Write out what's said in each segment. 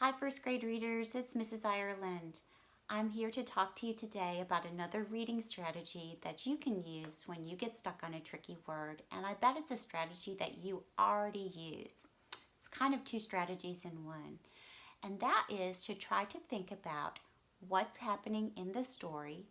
Hi first grade readers, it's Mrs. Ireland. I'm here to talk to you today about another reading strategy that you can use when you get stuck on a tricky word, and I bet it's a strategy that you already use. It's kind of two strategies in one, and that is to try to think about what's happening in the story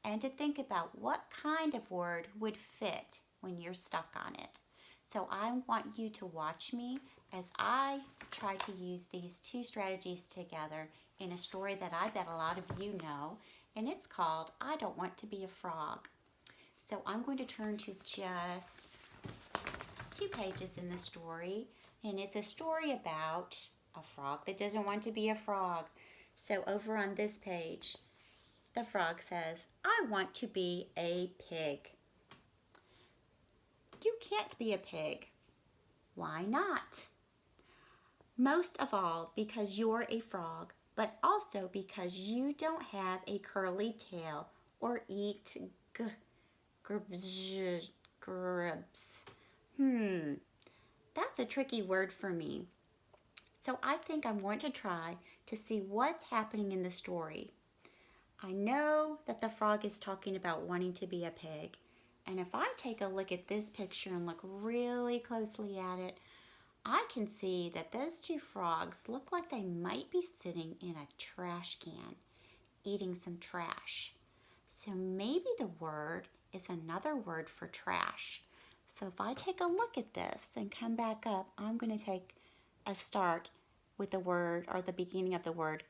and to think about what kind of word would fit when you're stuck on it. So I want you to watch me as I try to use these two strategies together in a story that I bet a lot of you know, and it's called I Don't Want to Be a Frog. So I'm going to turn to just 2 pages in the story, and it's a story about a frog that doesn't want to be a frog. So over on this page, the frog says, I want to be a pig. You can't be a pig. Why not? Most of all because you're a frog, but also because you don't have a curly tail or eat grubs. That's a tricky word for me. So I think I'm going to try to see what's happening in the story. I know that the frog is talking about wanting to be a pig, and if I take a look at this picture and look really closely at it, I can see that those two frogs look like they might be sitting in a trash can, eating some trash. So maybe the word is another word for trash. So if I take a look at this and come back up, I'm going to take a start with the word or the beginning of the word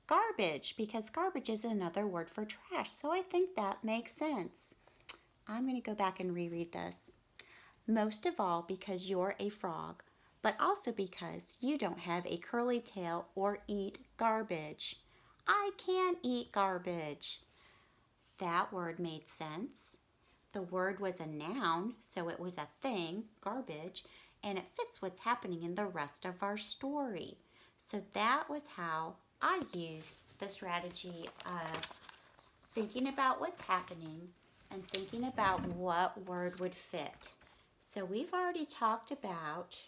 garbage, because garbage is another word for trash. So I think that makes sense. I'm going to go back and reread this. Most of all because you're a frog, but also because you don't have a curly tail or eat garbage. I can eat garbage. That word made sense. The word was a noun, so it was a thing, garbage, and it fits what's happening in the rest of our story. So that was how I used the strategy of thinking about what's happening and thinking about what word would fit. So we've already talked about,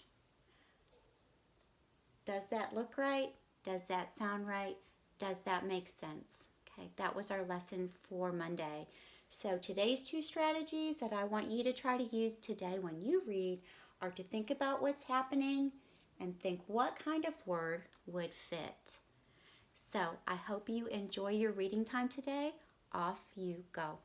does that look right? Does that sound right? Does that make sense? Okay, that was our lesson for Monday. So today's two strategies that I want you to try to use today when you read are to think about what's happening and think what kind of word would fit. So I hope you enjoy your reading time today. Off you go.